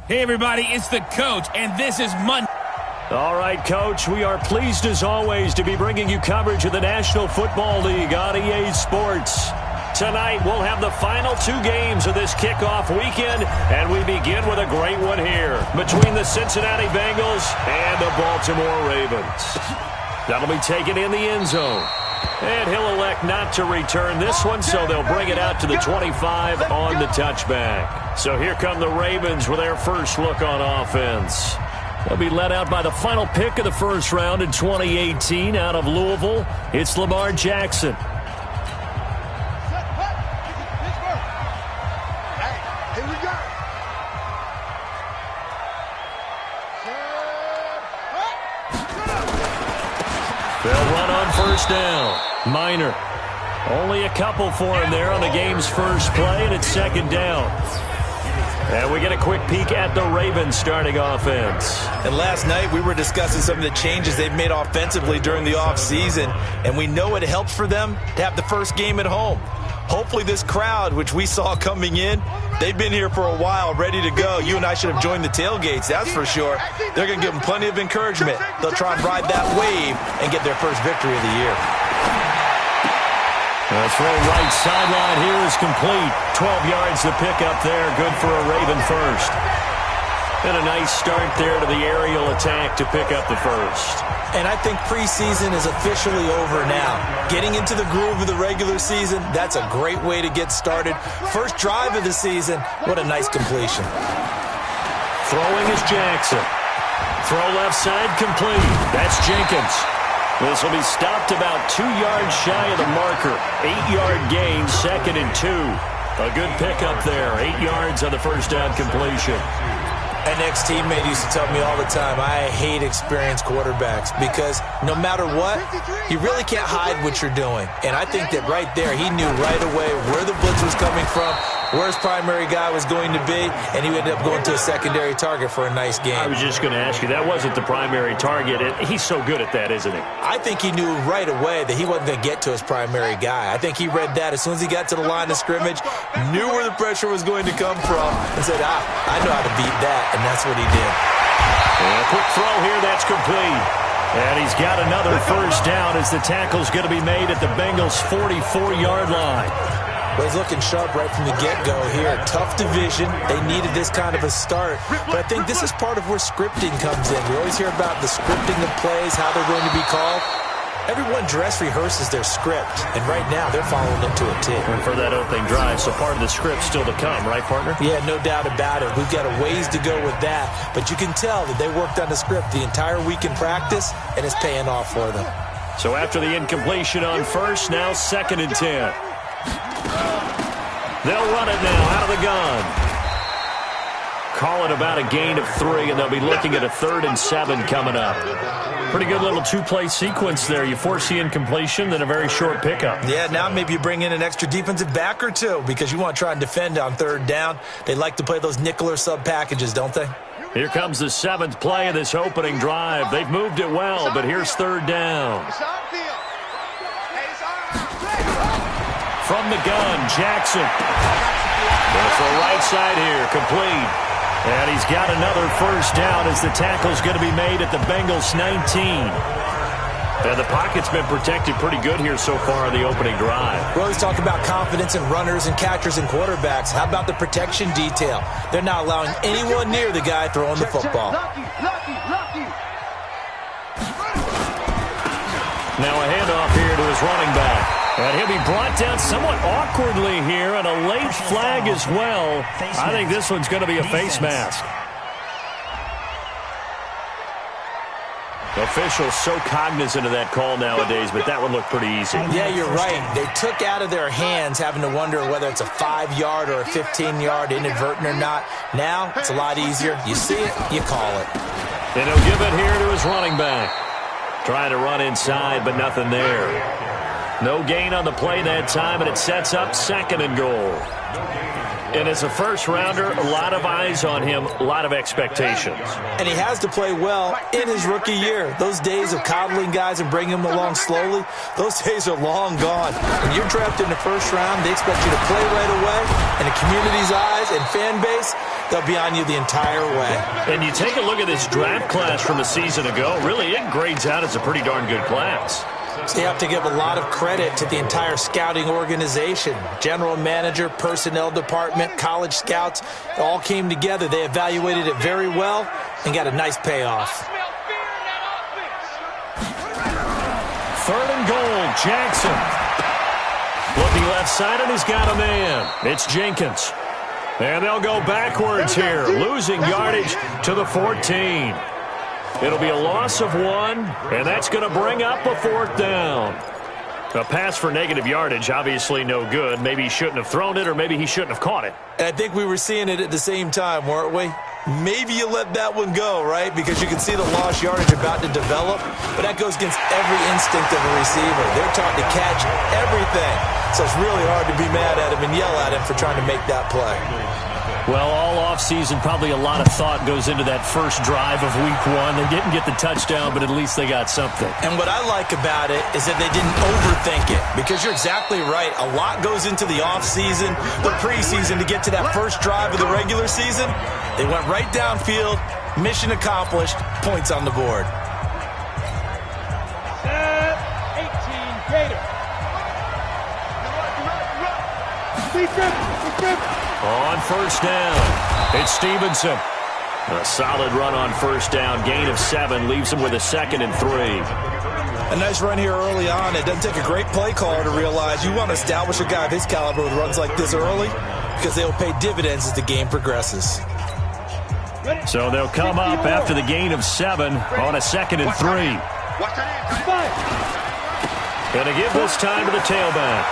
Hey, everybody, it's the coach, and this is Monday. All right, Coach, we are pleased as always to be bringing you coverage of the National Football League on EA Sports. Tonight, we'll have the final 2 games of this kickoff weekend, and we begin with a great one here between the Cincinnati Bengals and the Baltimore Ravens. That'll be taken in the end zone. And he'll elect not to return this one, so they'll bring it out to the 25 on the touchback. So here come the Ravens with their first look on offense. They'll be led out by the final pick of the first round in 2018 out of Louisville. It's Lamar Jackson. They'll run on first down. Minor. Only a couple for him there on the game's first play, and it's second down. And we get a quick peek at the Ravens starting offense. And last night we were discussing some of the changes they've made offensively during the offseason, and we know it helps for them to have the first game at home. Hopefully this crowd, which we saw coming in, they've been here for a while, ready to go. You and I should have joined the tailgates, that's for sure. They're going to give them plenty of encouragement. They'll try and ride that wave and get their first victory of the year. The throw right sideline here is complete. 12 yards to pick up there. Good for a Raven first. And a nice start there to the aerial attack to pick up the first. And I think preseason is officially over now. Getting into the groove of the regular season, that's a great way to get started. First drive of the season, what a nice completion. Throwing is Jackson. Throw left side complete. That's Jenkins. This will be stopped about 2 yards shy of the marker. 8-yard gain, 2nd and 2. A good pickup there. 8 yards on the first down completion. An ex-teammate used to tell me all the time, I hate experienced quarterbacks because no matter what, you really can't hide what you're doing. And I think that right there, he knew right away where the blitz was coming from, where his primary guy was going to be, and he ended up going to a secondary target for a nice game. I was just going to ask you, that wasn't the primary target. He's so good at that, isn't he? I think he knew right away that he wasn't going to get to his primary guy. I think he read that as soon as he got to the line of scrimmage, knew where the pressure was going to come from, and said, I know how to beat that, and that's what he did. And a quick throw here, that's complete. And he's got another first down as the tackle's going to be made at the Bengals' 44-yard line. Well, he's looking sharp right from the get-go here. Tough division. They needed this kind of a start. But I think this is part of where scripting comes in. We always hear about the scripting of plays, how they're going to be called. Everyone dress rehearses their script, and right now they're following it to a T. And for that opening drive, so part of the script still to come, right, partner? Yeah, no doubt about it. We've got a ways to go with that, but you can tell that they worked on the script the entire week in practice, and it's paying off for them. So after the incompletion on first, now 2nd and 10. They'll run it now out of the gun. Call it about a gain of 3, and they'll be looking at a 3rd and 7 coming up. Pretty good little 2-play sequence there. You force the incompletion, then a very short pickup. Yeah, now maybe you bring in an extra defensive back or two because you want to try and defend on 3rd down. They like to play those nickel or sub packages, don't they? Here comes the 7th play of this opening drive. They've moved it well, but here's 3rd down. From the gun, Jackson. That's the right side here, complete. And he's got another first down as the tackle's going to be made at the Bengals' 19. And the pocket's been protected pretty good here so far in the opening drive. We always talk about confidence in runners and catchers and quarterbacks. How about the protection detail? They're not allowing anyone near the guy throwing the football. Now a handoff here to his running back. And he'll be brought down somewhat awkwardly here, and a late flag as well. I think this one's going to be a face mask. Officials so cognizant of that call nowadays, but that one looked pretty easy. Yeah, you're right. They took out of their hands having to wonder whether it's a 5-yard or a 15-yard inadvertent or not. Now, it's a lot easier. You see it, you call it. And he'll give it here to his running back. Trying to run inside, but nothing there. No gain on the play that time, and it sets up 2nd and goal. And as a first-rounder, a lot of eyes on him, a lot of expectations. And he has to play well in his rookie year. Those days of coddling guys and bringing them along slowly, those days are long gone. When you're drafted in the first round, they expect you to play right away. And the community's eyes and fan base, they'll be on you the entire way. And you take a look at this draft class from a season ago, really it grades out as a pretty darn good class. So you have to give a lot of credit to the entire scouting organization. General manager, personnel department, college scouts, it all came together. They evaluated it very well and got a nice payoff. 3rd and goal, Jackson. Looking left side, and he's got a man. It's Jenkins. And they'll go backwards here, losing yardage to the 14. It'll be a loss of 1, and that's going to bring up a 4th down. A pass for negative yardage, obviously no good. Maybe he shouldn't have thrown it, or maybe he shouldn't have caught it. And I think we were seeing it at the same time, weren't we? Maybe you let that one go, right? Because you can see the lost yardage about to develop, but that goes against every instinct of a receiver. They're taught to catch everything, so it's really hard to be mad at him and yell at him for trying to make that play. Well, all offseason, probably a lot of thought goes into that first drive of Week 1. They didn't get the touchdown, but at least they got something. And what I like about it is that they didn't overthink it, because you're exactly right. A lot goes into the offseason, the preseason, to get to that first drive of the regular season. They went right downfield, mission accomplished, points on the board. 18 Gator. On first down, it's Stevenson. A solid run on first down. Gain of 7 leaves him with a 2nd and 3. A nice run here early on. It doesn't take a great play caller to realize you want to establish a guy of his caliber with runs like this early, because they'll pay dividends as the game progresses. So they'll come up after the gain of 7 on a 2nd and 3. Going to give this time to the tailback.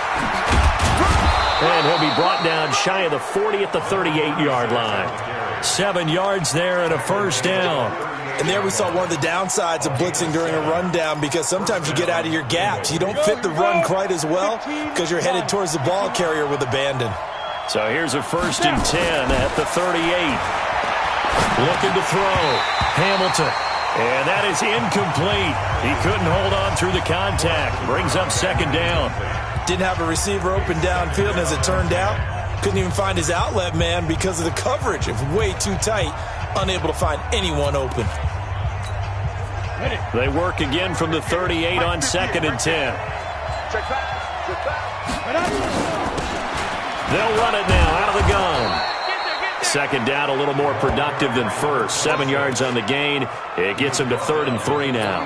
And he'll be brought down shy of the 40 at the 38-yard line. 7 yards there and a first down. And there we saw one of the downsides of blitzing during a rundown, because sometimes you get out of your gaps. You don't fit the run quite as well because you're headed towards the ball carrier with abandon. So here's a 1st and 10 at the 38. Looking to throw. Hamilton. And that is incomplete. He couldn't hold on through the contact. Brings up 2nd down. Didn't have a receiver open downfield, and as it turned out, couldn't even find his outlet man because of the coverage. It was way too tight, unable to find anyone open. They work again from the 38 on 2nd and 10. They'll run it now out of the gun. 2nd down, a little more productive than first. 7 yards on the gain. It gets him to 3rd and 3 now.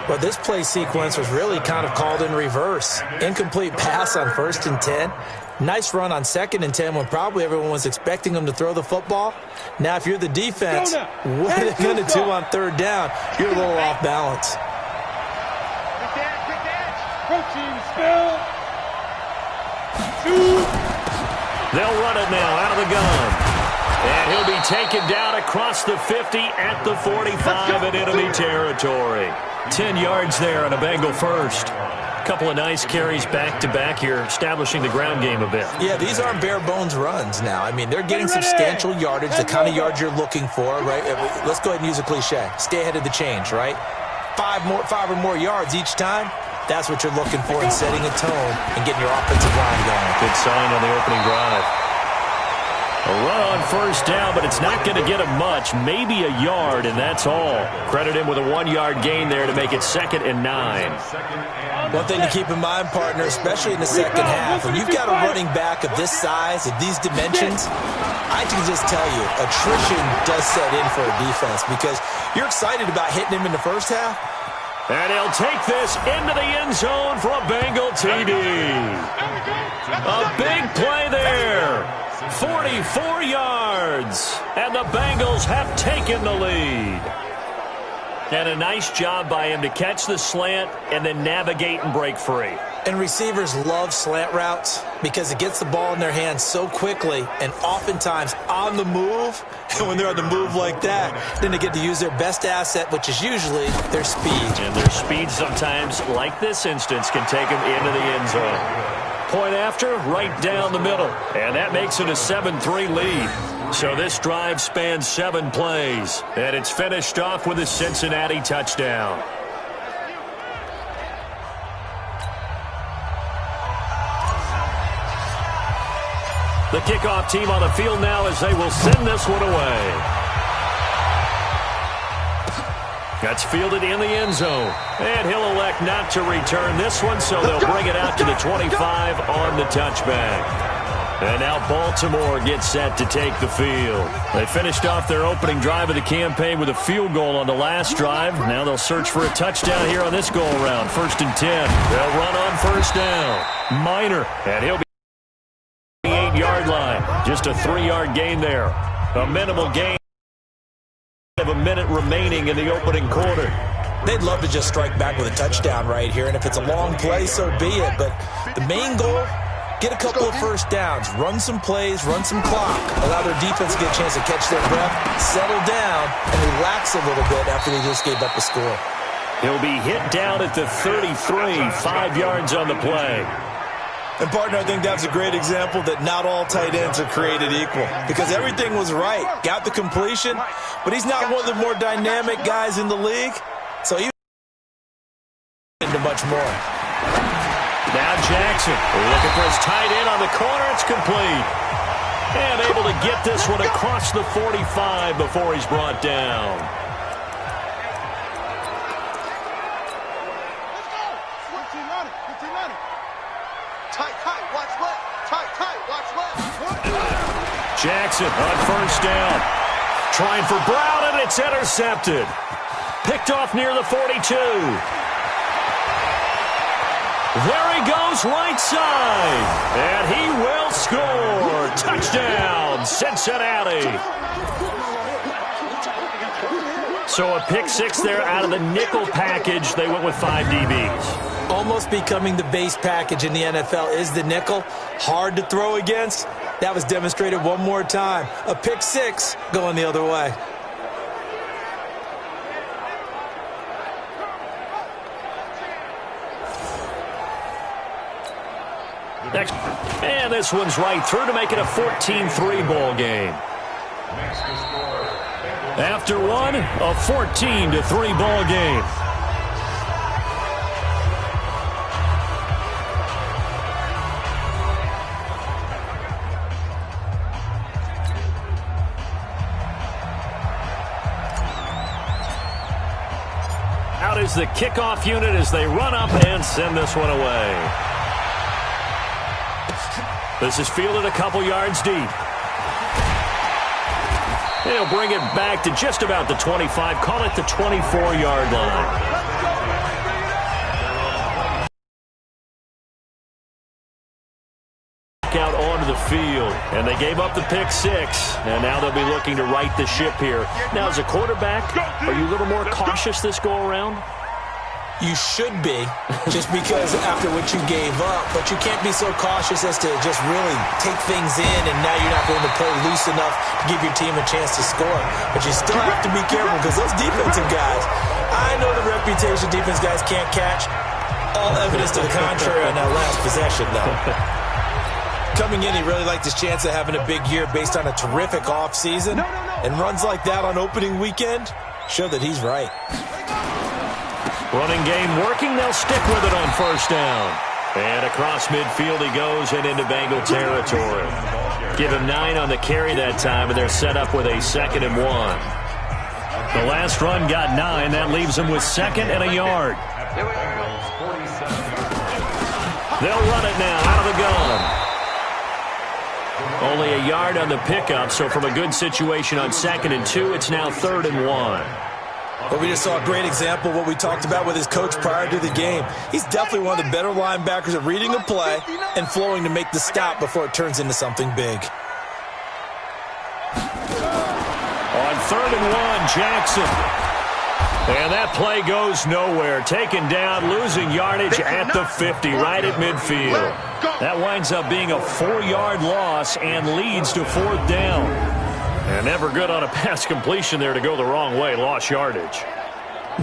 Well, this play sequence was really kind of called in reverse. Incomplete pass on 1st and 10. Nice run on 2nd and 10 when probably everyone was expecting them to throw the football. Now, if you're the defense, what are they going to do on 3rd down? You're a little off balance. They'll run it now out of the gun. And he'll be taken down across the 50 at the 45 in enemy territory. 10 yards there on a Bengal first. A couple of nice carries back-to-back here, establishing the ground game a bit. Yeah, these aren't bare-bones runs now. I mean, they're getting substantial yardage, the kind of yards you're looking for, right? Let's go ahead and use a cliche. Stay ahead of the change, right? 5 or more yards each time. That's what you're looking for in setting a tone and getting your offensive line going. Good sign on the opening drive. A run on first down, but it's not going to get him much. Maybe a yard, and that's all. Credit him with a 1-yard gain there to make it 2nd and 9. One thing to keep in mind, partner, especially in the second half, when you've got a running back of this size, of these dimensions, I can just tell you, attrition does set in for a defense, because you're excited about hitting him in the first half. And he'll take this into the end zone for a Bengal TD. A big play there. 44 yards. And the Bengals have taken the lead. And a nice job by him to catch the slant and then navigate and break free. And receivers love slant routes because it gets the ball in their hands so quickly and oftentimes on the move. And when they're on the move like that, then they get to use their best asset, which is usually their speed. And their speed sometimes, like this instance, can take them into the end zone. Point after, right down the middle. And that makes it a 7-3 lead. So this drive spans 7 plays. And it's finished off with a Cincinnati touchdown. The kickoff team on the field now as they will send this one away. That's fielded in the end zone. And he'll elect not to return this one, so they'll bring it out to the 25 on the touchback. And now Baltimore gets set to take the field. They finished off their opening drive of the campaign with a field goal on the last drive. Now they'll search for a touchdown here on this go-around. 1st and 10. They'll run on 1st down. Minor, and he'll be the 8-yard line. Just a 3-yard gain there. A minimal gain of a minute remaining in the opening quarter. They'd love to just strike back with a touchdown right here, and if it's a long play, so be it. But the main goal, get a couple of first downs, run some plays, run some clock, allow their defense to get a chance to catch their breath, settle down, and relax a little bit after they just gave up a score. He'll be hit down at the 33, 5 yards on the play. And, partner, I think that's a great example that not all tight ends are created equal because everything was right. Got the completion, but he's not one of the more dynamic guys in the league, so he into much more. Now Jackson looking for his tight end on the corner. It's complete. And able to get this one across the 45 before he's brought down. Jackson on 1st down. Trying for Brown, and it's intercepted. Picked off near the 42. There he goes, right side. And he will score. Touchdown, Cincinnati. So a pick 6 there out of the nickel package. They went with 5 DBs. Almost becoming the base package in the NFL is the nickel. Hard to throw against. That was demonstrated one more time. A pick 6 going the other way. Next, and this one's right through to make it a 14-3 ball game. After one, a 14-3 ball game. Out is the kickoff unit as they run up and send this one away. This is fielded a couple yards deep. They'll bring it back to just about the 25. Call it the 24-yard line. Out onto the field, and they gave up the pick 6, and now they'll be looking to right the ship here. Now, as a quarterback, are you a little more cautious this go-around? You should be, just because after what you gave up, but you can't be so cautious as to just really take things in, and now you're not going to play loose enough to give your team a chance to score. But you still have to be careful because those defensive guys, I know the reputation defense guys can't catch. All evidence to the contrary on that last possession, though. Coming in, he really liked his chance of having a big year based on a terrific offseason, and runs like that on opening weekend show that he's right. Running game working. They'll stick with it on 1st down. And across midfield he goes and into Bengal territory. Give him 9 on the carry that time, and they're set up with a 2nd and 1. The last run got 9. That leaves them with 2nd and a yard. They'll run it now out of the gun. Only a yard on the pickup, so from a good situation on 2nd and 2, it's now 3rd and 1. But we just saw a great example of what we talked about with his coach prior to the game. He's definitely one of the better linebackers at reading a play and flowing to make the stop before it turns into something big. On 3rd and 1, Jackson. And that play goes nowhere. Taken down, losing yardage at the 50, right at midfield. That winds up being a 4-yard loss and leads to 4th down. And never good on a pass completion there to go the wrong way. Lost yardage.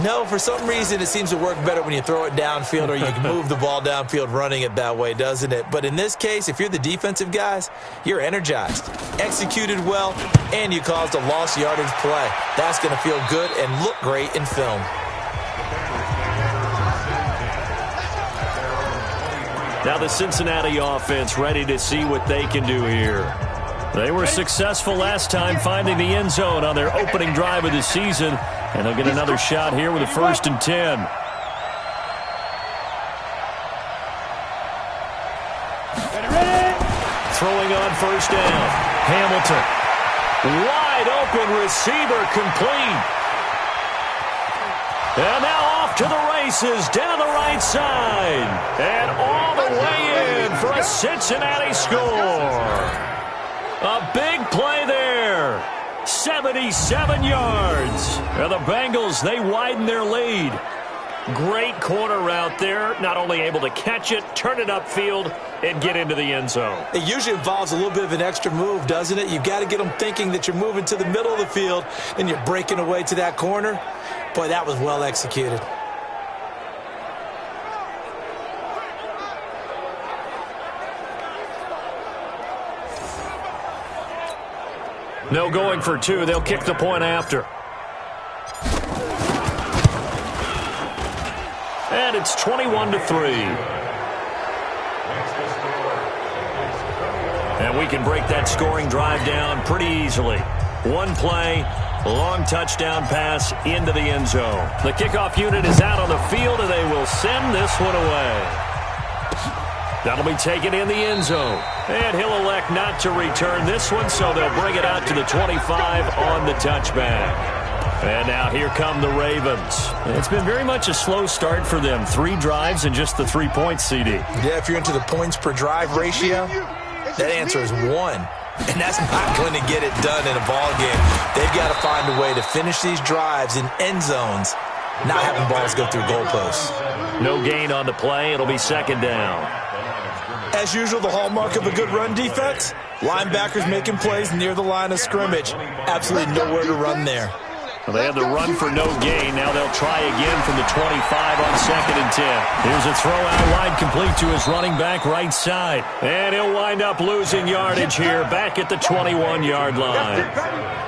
No, for some reason it seems to work better when you throw it downfield or you can move the ball downfield running it that way, doesn't it? But in this case, if you're the defensive guys, you're energized, executed well, and you caused a lost yardage play. That's going to feel good and look great in film. Now the Cincinnati offense ready to see what they can do here. They were successful last time finding the end zone on their opening drive of the season, and they'll get another shot here with a 1st and 10. Throwing on 1st down. Hamilton. Wide open receiver, complete. And now off to the races down the right side. And all the way in for a Cincinnati score. A big play there. 77 yards. And the Bengals, they widen their lead. Great corner route there. Not only able to catch it, turn it upfield, and get into the end zone. It usually involves a little bit of an extra move, doesn't it? You've got to get them thinking that you're moving to the middle of the field and you're breaking away to that corner. Boy, that was well executed. No going for 2. They'll kick the point after. And it's 21-3. And we can break that scoring drive down pretty easily. One play, long touchdown pass into the end zone. The kickoff unit is out on the field, and they will send this one away. That'll be taken in the end zone. And he'll elect not to return this one, so they'll bring it out to the 25 on the touchback. And now here come the Ravens. It's been very much a slow start for them. 3 drives and just the 3 points, CD. Yeah, if you're into the points per drive ratio, that answer is 1. And that's not going to get it done in a ball game. They've got to find a way to finish these drives in end zones, not having balls go through goalposts. No gain on the play. It'll be 2nd down. As usual, the hallmark of a good run defense, linebackers making plays near the line of scrimmage. Absolutely nowhere to run there. Well, they had the run for no gain. Now they'll try again from the 25 on 2nd and 10. Here's a throw out wide, complete to his running back right side. And he'll wind up losing yardage here back at the 21-yard line.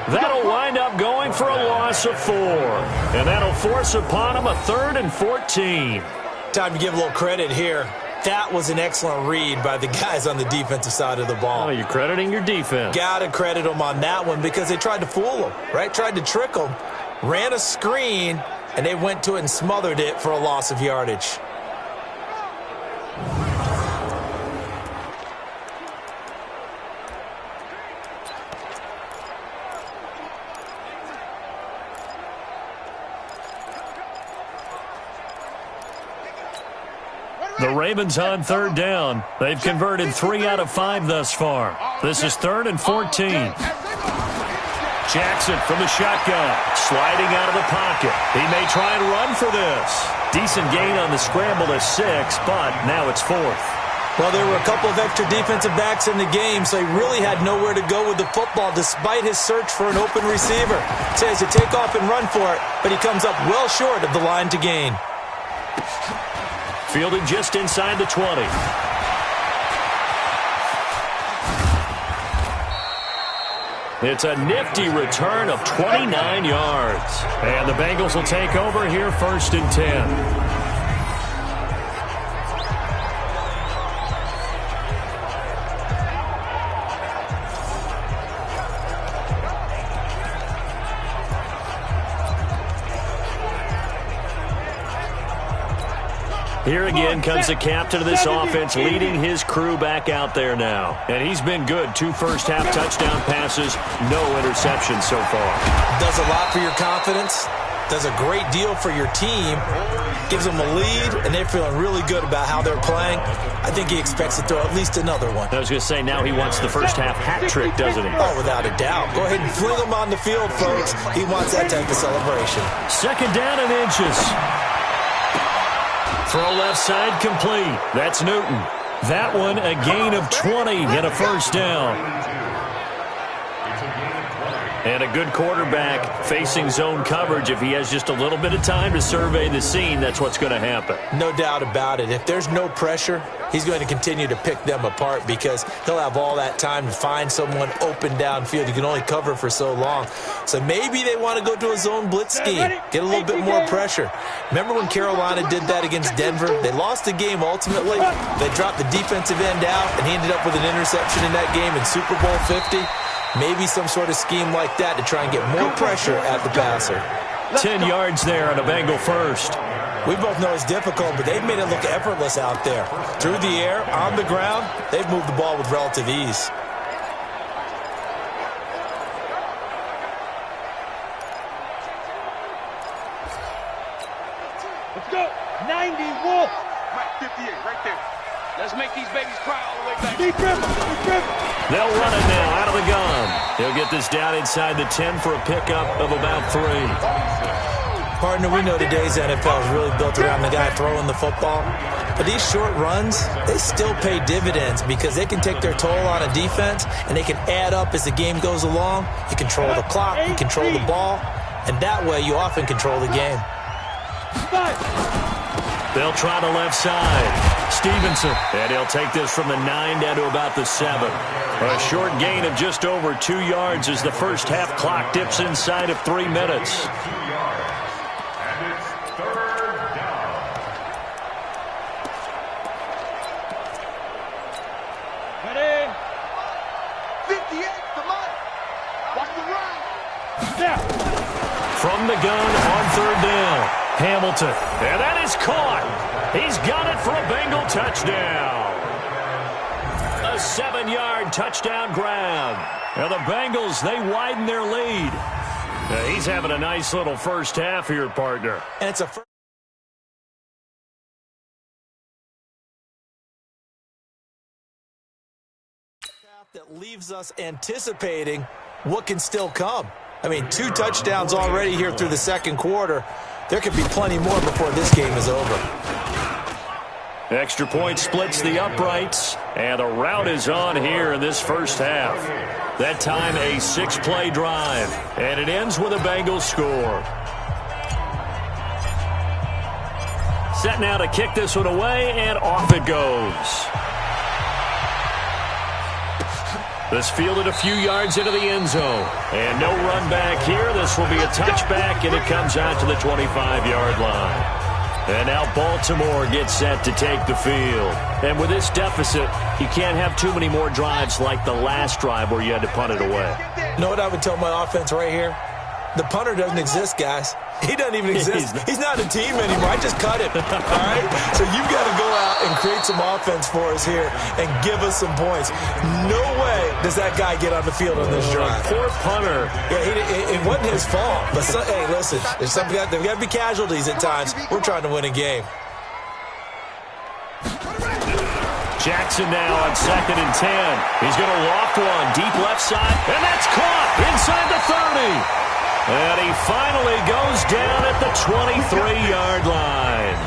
That'll wind up going for a loss of 4. And that'll force upon him a 3rd and 14. Time to give a little credit here. That was an excellent read by the guys on the defensive side of the ball. Oh, you're crediting your defense. Got to credit them on that one because they tried to fool them, right? Tried to trick them, ran a screen, and they went to it and smothered it for a loss of yardage. The Ravens on 3rd down. They've converted 3 out of 5 thus far. This is 3rd and 14. Jackson from the shotgun, sliding out of the pocket. He may try and run for this. Decent gain on the scramble to 6, but now it's 4th. Well, there were a couple of extra defensive backs in the game, so he really had nowhere to go with the football despite his search for an open receiver. Says to take off and run for it, but he comes up well short of the line to gain. Fielded just inside the 20. It's a nifty return of 29 yards. And the Bengals will take over here 1st and 10. Here again comes the captain of this offense, leading his crew back out there now. And he's been good. 2 first-half touchdown passes, no interceptions so far. Does a lot for your confidence, does a great deal for your team, gives them a lead, and they're feeling really good about how they're playing. I think he expects to throw at least another one. I was going to say, now he wants the first-half hat trick, doesn't he? Oh, without a doubt. Go ahead and fling him on the field, folks. He wants that type of celebration. 2nd down and inches. Throw left side complete. That's Newton. That one a gain of 20 and a 1st down. And a good quarterback facing zone coverage. If he has just a little bit of time to survey the scene, that's what's going to happen. No doubt about it. If there's no pressure, he's going to continue to pick them apart because he'll have all that time to find someone open downfield. You can only cover for so long. So maybe they want to go to a zone blitz scheme, get a little bit more pressure. Remember when Carolina did that against Denver? They lost the game ultimately. They dropped the defensive end out, and he ended up with an interception in that game in Super Bowl 50. Maybe some sort of scheme like that to try and get more pressure at the passer. 10 yards there on a Bengal first. We both know it's difficult, but they've made it look effortless out there. Through the air, on the ground, they've moved the ball with relative ease. Let's go. 90 Wolf. Right, 58, right there. Let's make these babies cry all the way back. Deep dribble. They'll run it now out of the gun. He'll get this down inside the 10 for a pickup of about 3. Partner, we know today's NFL is really built around the guy throwing the football. But these short runs, they still pay dividends because they can take their toll on a defense, and they can add up as the game goes along. You control the clock, you control the ball, and that way you often control the game. They'll try the left side. Stevenson, and he'll take this from the 9 down to about the 7. A short gain of just over 2 yards as the first half clock dips inside of 3 minutes. And it's 3rd down. Ready? 58, come on. Watch the run. Snap. From the gun on 3rd down. Hamilton, and that is caught. He's got it for a Bengal touchdown. A 7-yard touchdown grab. Now the Bengals, they widen their lead. He's having a nice little first half here, partner. And it's a first half that leaves us anticipating what can still come. I mean, 2 touchdowns already here through the second quarter. There could be plenty more before this game is over. Extra point splits the uprights, and the route is on here in this first half. That time a 6-play drive, and it ends with a Bengals score. Set now to kick this one away, and off it goes. This fielded a few yards into the end zone. And no run back here. This will be a touchback, and it comes out to the 25-yard line. And now Baltimore gets set to take the field. And with this deficit, you can't have too many more drives like the last drive where you had to punt it away. You know what I would tell my offense right here? The punter doesn't exist, guys. He doesn't even exist. He's not a team anymore. I just cut him. All right? So you've got to go out and create some offense for us here and give us some points. No way does that guy get on the field on this drive. Poor punter. Yeah, it wasn't his fault. But, hey, listen, there's got to be casualties at times. We're trying to win a game. Jackson now on 2nd and 10. He's going to loft one deep left side, and that's caught inside the 30. And he finally goes down at the 23-yard line.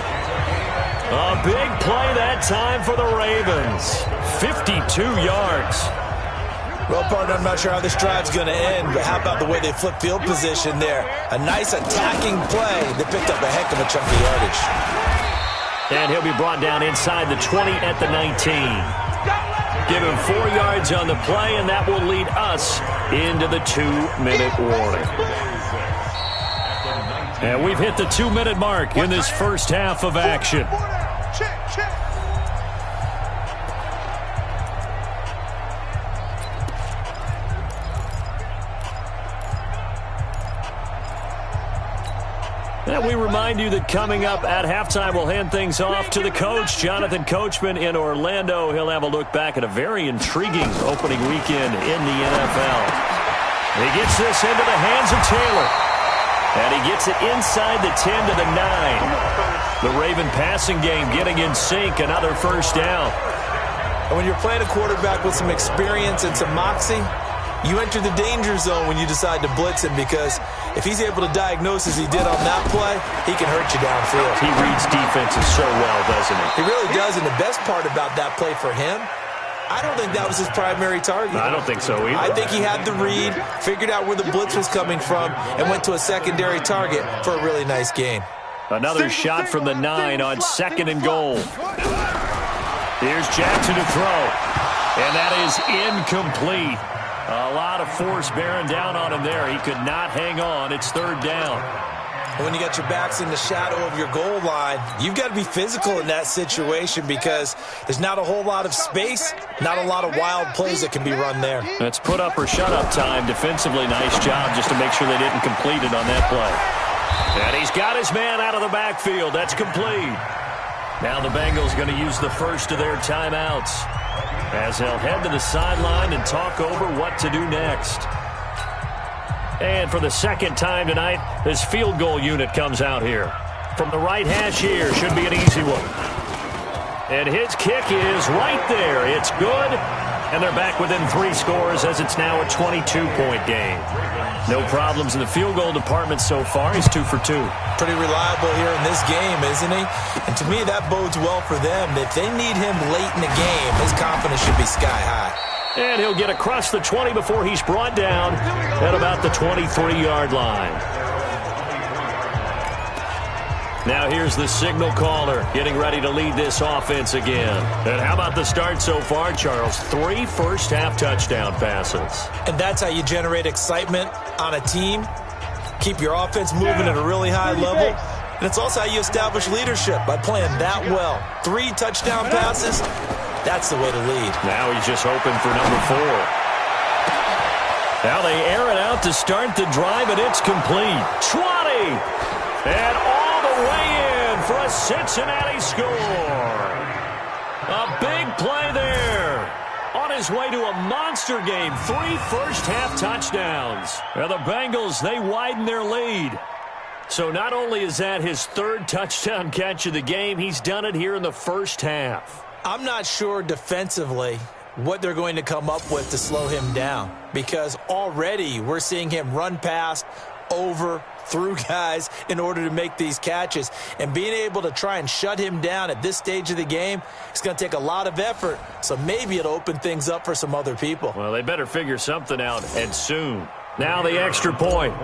A big play that time for the Ravens. 52 yards. Well, partner, I'm not sure how this drive's going to end, but how about the way they flip field position there? A nice attacking play that picked up a heck of a chunk of yardage. And he'll be brought down inside the 20 at the 19. Give him 4 yards on the play, and that will lead us into the 2-minute warning. And we've hit the 2-minute mark in this first half of action. And we remind you that coming up at halftime, we'll hand things off to the coach, Jonathan Coachman in Orlando. He'll have a look back at a very intriguing opening weekend in the NFL. He gets this into the hands of Taylor. And he gets it inside the 10 to the 9. The Raven passing game getting in sync, another first down. And when you're playing a quarterback with some experience and some moxie, you enter the danger zone when you decide to blitz him, because if he's able to diagnose as he did on that play, he can hurt you downfield. He reads defenses so well, doesn't he? He really does, and the best part about that play for him, I don't think that was his primary target. I don't think so either. I think he had the read, figured out where the blitz was coming from, and went to a secondary target for a really nice gain. Another shot from the 9 on 2nd and goal. Here's Jackson to throw. And that is incomplete. A lot of force bearing down on him there. He could not hang on. It's 3rd down. When you got your backs in the shadow of your goal line, you've got to be physical in that situation because there's not a whole lot of space, not a lot of wild plays that can be run there. That's put up or shut up time. Defensively, nice job just to make sure they didn't complete it on that play. And he's got his man out of the backfield. That's complete. Now the Bengals going to use the first of their timeouts as they'll head to the sideline and talk over what to do next. And for the 2nd time tonight, this field goal unit comes out here. From the right hash here, should be an easy one. And his kick is right there. It's good. And they're back within 3 scores as it's now a 22-point game. No problems in the field goal department so far. He's 2 for 2. Pretty reliable here in this game, isn't he? And to me, that bodes well for them. If they need him late in the game, his confidence should be sky high. And he'll get across the 20 before he's brought down at about the 23-yard line. Now here's the signal caller getting ready to lead this offense again. And how about the start so far, Charles? 3 first-half touchdown passes. And that's how you generate excitement on a team. Keep your offense moving at a really high level. And it's also how you establish leadership by playing that well. 3 touchdown passes. That's the way to lead. Now he's just hoping for number 4. Now they air it out to start the drive, and it's complete. 20! And all the way in for a Cincinnati score. A big play there. On his way to a monster game. 3 first-half touchdowns. And the Bengals, they widen their lead. So not only is that his 3rd touchdown catch of the game, he's done it here in the first half. I'm not sure defensively what they're going to come up with to slow him down because already we're seeing him run past, over, through guys in order to make these catches. And being able to try and shut him down at this stage of the game, it's going to take a lot of effort, so maybe it'll open things up for some other people. Well, they better figure something out, and soon. Now the extra point.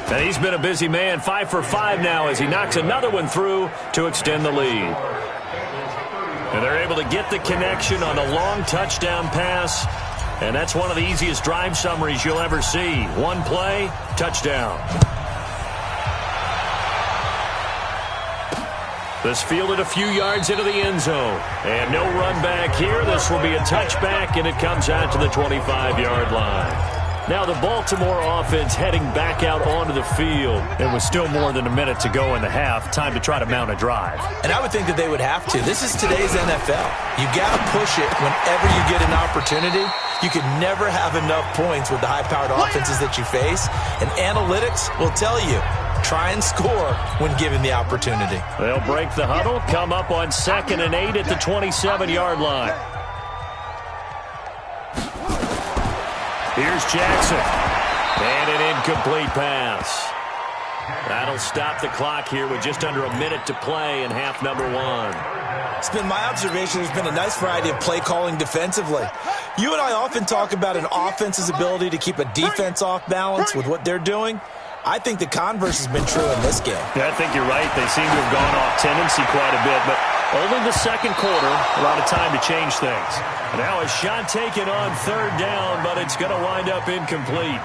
And he's been a busy man, 5 for 5 now as he knocks another one through to extend the lead. And they're able to get the connection on a long touchdown pass. And that's one of the easiest drive summaries you'll ever see. 1 play, touchdown. This fielded a few yards into the end zone. And no run back here. This will be a touchback, and it comes out to the 25-yard line. Now the Baltimore offense heading back out onto the field. It was still more than a minute to go in the half. Time to try to mount a drive. And I would think that they would have to. This is today's NFL. You got to push it whenever you get an opportunity. You can never have enough points with the high-powered offenses that you face. And analytics will tell you, try and score when given the opportunity. They'll break the huddle, come up on 2nd and 8 at the 27-yard line. Here's Jackson. And an incomplete pass. That'll stop the clock here with just under a minute to play in half number 1. It's been my observation there's been a nice variety of play calling defensively. You and I often talk about an offense's ability to keep a defense off balance with what they're doing. I think the converse has been true in this game. Yeah, I think you're right. They seem to have gone off tendency quite a bit, but only the 2nd quarter, a lot of time to change things. Now a shot taken on 3rd down, but it's going to wind up incomplete.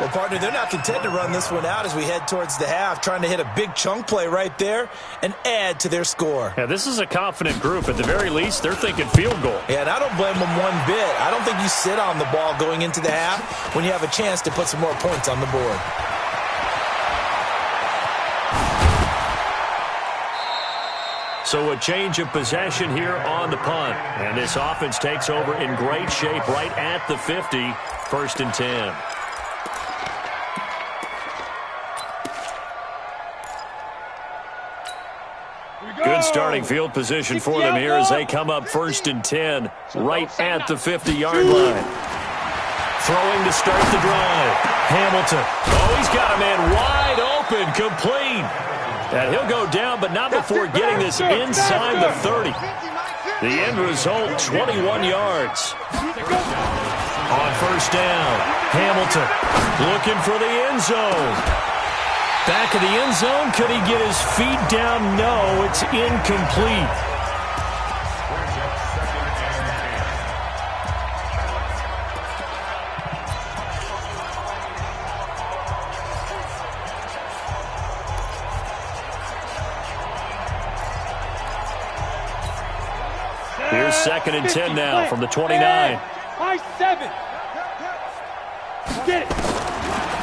Well, partner, they're not content to run this one out as we head towards the half, trying to hit a big chunk play right there and add to their score. Yeah, this is a confident group. At the very least, they're thinking field goal. Yeah, and I don't blame them one bit. I don't think you sit on the ball going into the half when you have a chance to put some more points on the board. So a change of possession here on the punt. And this offense takes over in great shape right at the 50. 1st and 10. Good starting field position for them here as they come up 1st and 10 right at the 50-yard line. Throwing to start the drive. Hamilton. Oh, he's got a man wide open, complete. And he'll go down, but not before getting this inside the 30. The end result, 21 yards. On first down, Hamilton looking for the end zone. Back of the end zone, could he get his feet down? No, it's incomplete. Here's 2nd and 10 now from the 29. High 7. Get it.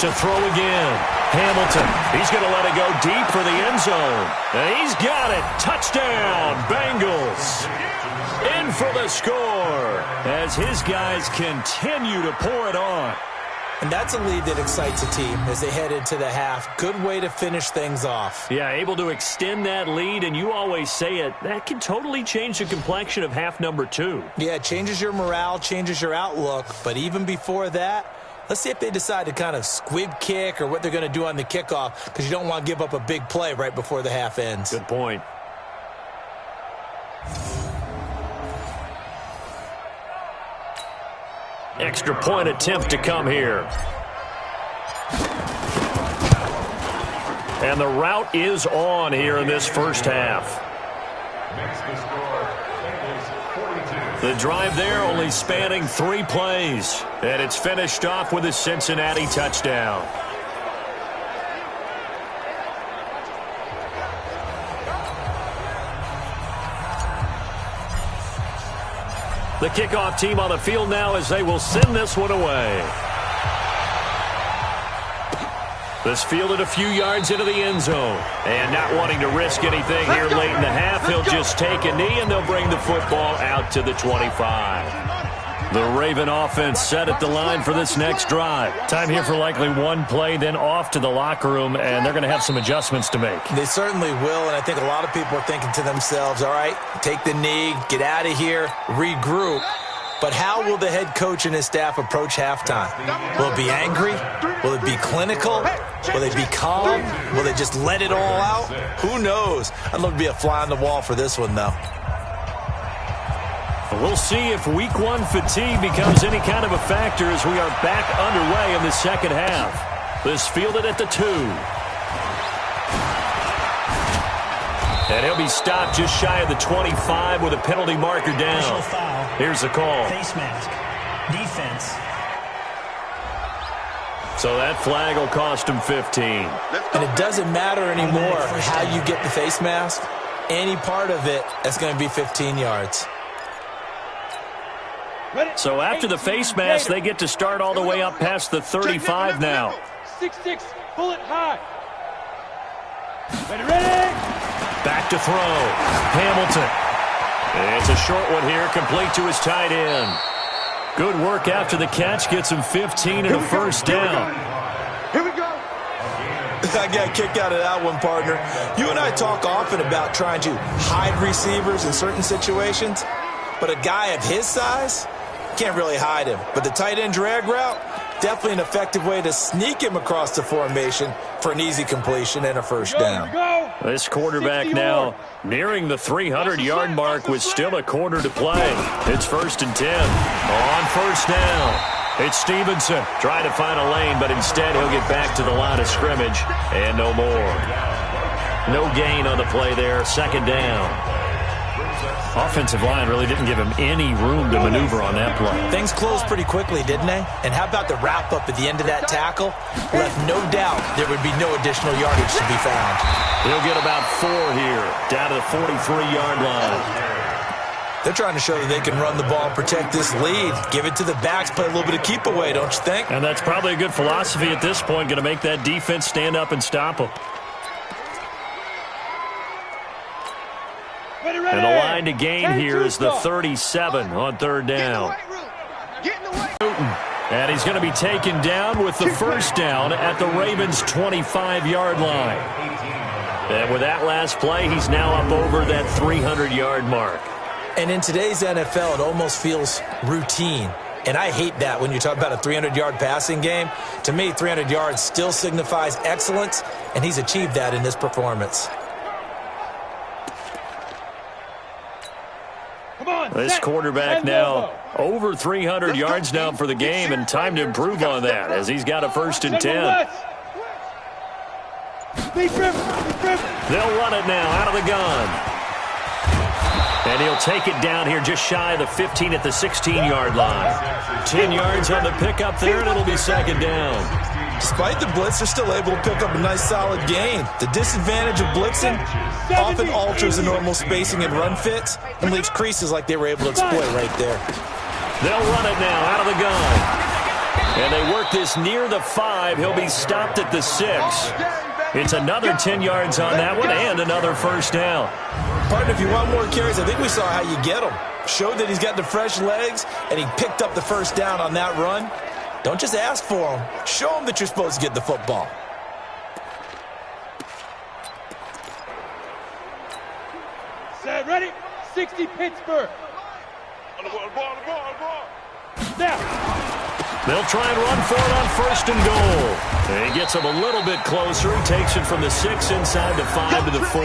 To throw again. Hamilton. He's going to let it go deep for the end zone. And he's got it. Touchdown, Bengals. In for the score as his guys continue to pour it on. And that's a lead that excites a team as they head into the half. Good way to finish things off. Yeah, able to extend that lead, and you always say it, that can totally change the complexion of half number 2. Yeah, it changes your morale, changes your outlook. But even before that, let's see if they decide to kind of squib kick or what they're going to do on the kickoff, because you don't want to give up a big play right before the half ends. Good point. Extra point attempt to come here. And the route is on here in this first half. The drive there only spanning 3 plays. And it's finished off with a Cincinnati touchdown. The kickoff team on the field now as they will send this one away. This fielded a few yards into the end zone. And not wanting to risk anything here late in the half, he'll just take a knee and they'll bring the football out to the 25. The Raven offense set at the line for this next drive. Time here for likely one play, then off to the locker room, and they're going to have some adjustments to make. They certainly will, and I think a lot of people are thinking to themselves, all right, take the knee, get out of here, regroup. But how will the head coach and his staff approach halftime? Will it be angry? Will it be clinical? Will they be calm? Will they just let it all out? Who knows? I'd love to be a fly on the wall for this one, though. We'll see if week 1 fatigue becomes any kind of a factor as we are back underway in the second half. This fielded at the 2. And he'll be stopped just shy of the 25 with a penalty marker down. Here's the call. Face mask. Defense. So that flag will cost him 15. And it doesn't matter anymore how you get the face mask. Any part of it, that's going to be 15 yards. So after the face mask, they get to start all the way up past the 35 now. 6-6, bullet high. Ready. Back to throw. Hamilton. It's a short one here, complete to his tight end. Good work after the catch, gets him 15 and a first down. Here we go. I got a kick out of that one, partner. You and I talk often about trying to hide receivers in certain situations, but a guy of his size can't really hide him. But the tight end drag route, definitely an effective way to sneak him across the formation for an easy completion and a first down. This quarterback now nearing the 300-yard mark with still a quarter to play. It's 1st and 10. On first down, it's Stevenson trying to find a lane, but instead he'll get back to the line of scrimmage and no more. No gain on the play there, 2nd down. Offensive line really didn't give him any room to maneuver on that play. Things closed pretty quickly, didn't they? And how about the wrap-up at the end of that tackle? Left no doubt there would be no additional yardage to be found. He'll get about 4 here, down to the 43-yard line. They're trying to show that they can run the ball and protect this lead. Give it to the backs, play a little bit of keep away, don't you think? And that's probably a good philosophy at this point, going to make that defense stand up and stop them. And the line to gain here is the 37 on 3rd down. And he's going to be taken down with the first down at the Ravens' 25-yard line. And with that last play, he's now up over that 300-yard mark. And in today's NFL, it almost feels routine. And I hate that when you talk about a 300-yard passing game. To me, 300 yards still signifies excellence, and he's achieved that in this performance. This quarterback now over 300 yards now for the game, and time to improve on that as he's got a 1st and 10. They'll run it now out of the gun. And he'll take it down here just shy of the 15 at the 16-yard line. 10 yards on the pickup there, and it'll be 2nd down. Despite the blitz, they're still able to pick up a nice solid gain. The disadvantage of blitzing often alters the normal spacing and run fits and leaves creases like they were able to exploit right there. They'll run it now out of the gun. And they work this near the 5. He'll be stopped at the 6. It's another 10 yards on that one and another 1st down. Partner, if you want more carries, I think we saw how you get them. Showed that he's got the fresh legs, and he picked up the 1st down on that run. Don't just ask for them. Show them that you're supposed to get the football. Set, ready? 60 Pittsburgh. Now. They'll try and run for it on 1st and goal. And he gets him a little bit closer. He takes it from the 6 inside the 5 to the 4.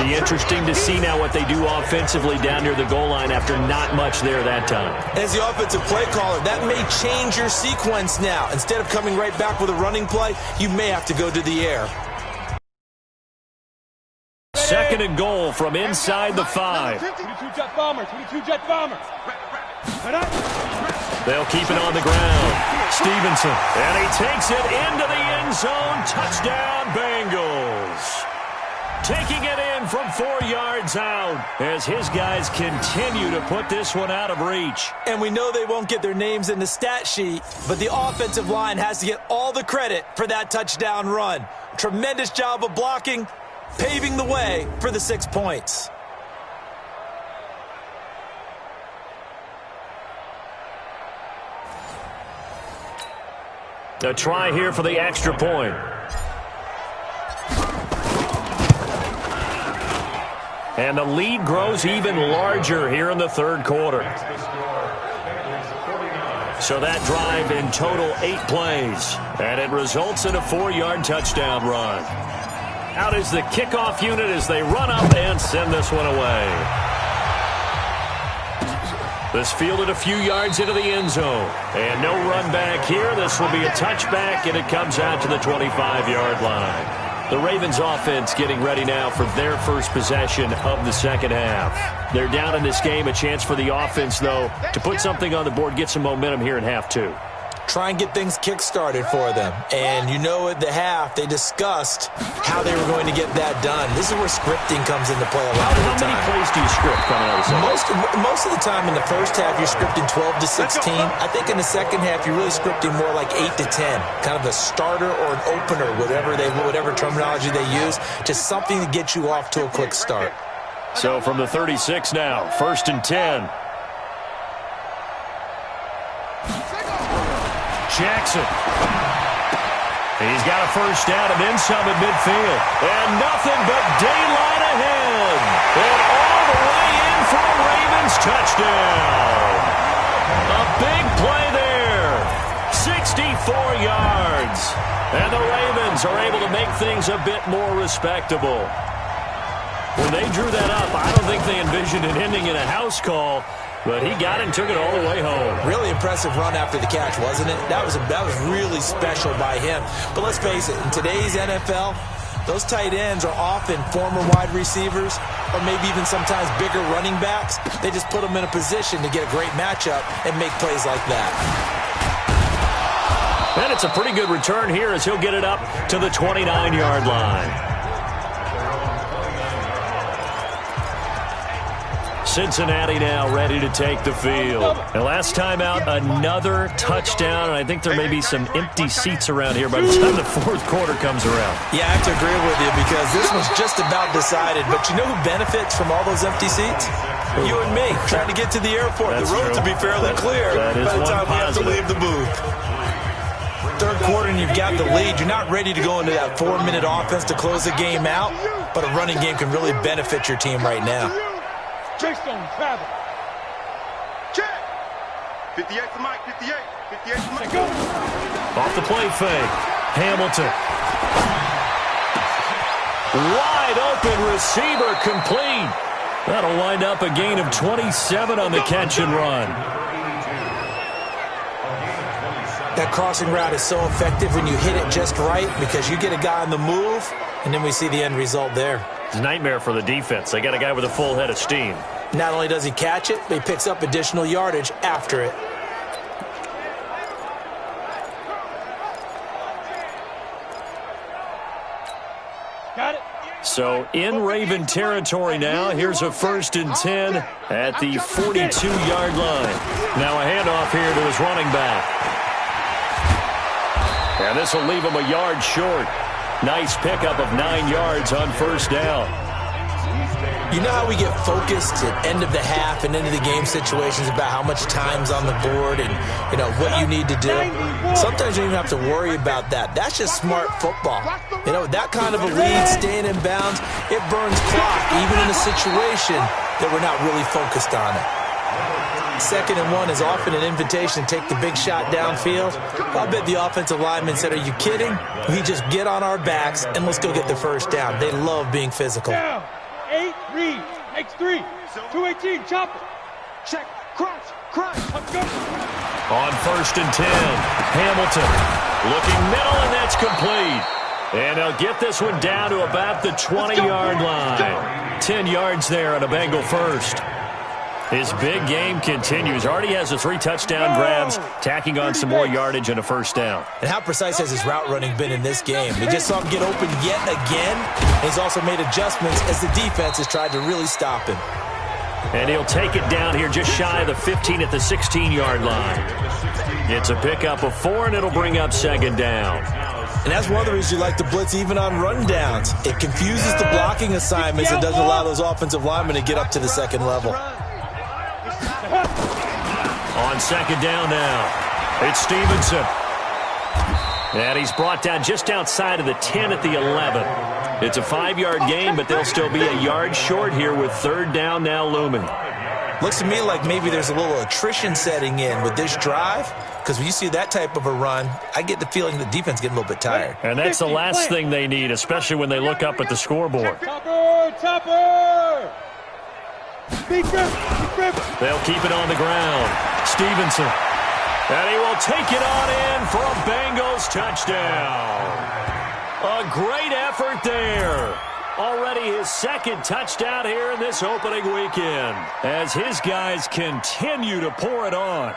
Be interesting to see now what they do offensively down near the goal line after not much there that time. As the offensive play caller, that may change your sequence now. Instead of coming right back with a running play, you may have to go to the air. 2nd and goal from inside the 5. 22 jet bomber, 22 jet bomber. They'll keep it on the ground. Stevenson. And he takes it into the end zone. Touchdown, Bengals. Taking it in from 4 yards out as his guys continue to put this one out of reach. And we know they won't get their names in the stat sheet, but the offensive line has to get all the credit for that touchdown run. Tremendous job of blocking, paving the way for the 6 points. A try here for the extra point. And the lead grows even larger here in the 3rd quarter. So that drive in total 8 plays. And it results in a 4-yard touchdown run. Out is the kickoff unit as they run up and send this one away. This fielded a few yards into the end zone. And no run back here. This will be a touchback, and it comes out to the 25-yard line. The Ravens offense getting ready now for their first possession of the 2nd half. They're down in this game. A chance for the offense, though, to put something on the board, get some momentum here in half 2. Try and get things kick-started for them. And you know at the half, they discussed how they were going to get that done. This is where scripting comes into play a lot of the time. How many plays do you script coming out of the second? Most of the time in the first half, you're scripting 12 to 16. I think in the second half, you're really scripting more like 8 to 10. Kind of a starter or an opener, whatever terminology they use. Just something to get you off to a quick start. So from the 36 now, 1st and 10. Jackson. He's got a 1st down and then some at midfield. And nothing but daylight ahead. And all the way in for a Ravens touchdown. A big play there. 64 yards. And the Ravens are able to make things a bit more respectable. When they drew that up, I don't think they envisioned it ending in a house call. But he got it and took it all the way home. Really impressive run after the catch, wasn't it? That was really special by him. But let's face it, in today's NFL, those tight ends are often former wide receivers or maybe even sometimes bigger running backs. They just put them in a position to get a great matchup and make plays like that. And it's a pretty good return here as he'll get it up to the 29-yard line. Cincinnati now ready to take the field. And last time out, another touchdown, and I think there may be some empty seats around here by the time the 4th quarter comes around. Yeah, I have to agree with you because this one's just about decided. But you know who benefits from all those empty seats? You and me, trying to get to the airport. That's the roads true. will be fairly clear by the time we have to leave the booth. 3rd quarter and you've got the lead. You're not ready to go into that 4-minute offense to close the game out, but a running game can really benefit your team right now. Jason travel. 58 for Mike, 58. 58 for Mike. Off the play fake. Hamilton. Wide open receiver complete. That'll wind up a gain of 27 on the catch and run. That crossing route is so effective when you hit it just right because you get a guy on the move, and then we see the end result there. It's a nightmare for the defense. They got a guy with a full head of steam. Not only does he catch it, but he picks up additional yardage after it. Got it. So in Raven territory now. Here's a 1st and 10 at the 42-yard line. Now a handoff here to his running back. And this will leave him a yard short. Nice pickup of 9 yards on 1st down. You know how we get focused at end of the half and into the game situations about how much time's on the board and, you know, what you need to do? Sometimes you don't even have to worry about that. That's just smart football. You know, that kind of a lead, staying in bounds, it burns clock, even in a situation that we're not really focused on it. 2nd and 1 is often an invitation to take the big shot downfield. I'll bet the offensive lineman said, are you kidding? We just get on our backs and let's go get the 1st down. They love being physical. 8, read, makes 3, 218, chopper. Check, crunch, crunch. Let's go. On 1st and 10, Hamilton looking middle, and that's complete. And they'll get this one down to about the 20-yard line. 10 yards there on a Bengal 1st. His big game continues. Already has the 3 touchdown grabs, tacking on some more yardage and a 1st down. And how precise has his route running been in this game? We just saw him get open yet again. And he's also made adjustments as the defense has tried to really stop him. And he'll take it down here just shy of the 15 at the 16-yard line. It's a pickup of 4, and it'll bring up 2nd down. And that's one of the reasons you like to blitz even on rundowns. It confuses the blocking assignments and doesn't allow those offensive linemen to get up to the 2nd level. On 2nd down now, it's Stevenson. And he's brought down just outside of the 10 at the 11. It's a 5-yard gain, but they'll still be a yard short here with 3rd down now looming. Looks to me like maybe there's a little attrition setting in with this drive, because when you see that type of a run, I get the feeling the defense getting a little bit tired. And that's the last thing they need, especially when they look up at the scoreboard. Topper! Big grip, big grip. They'll keep it on the ground. Stevenson. And he will take it on in for a Bengals touchdown. A great effort there. Already his 2nd touchdown here in this opening weekend as his guys continue to pour it on.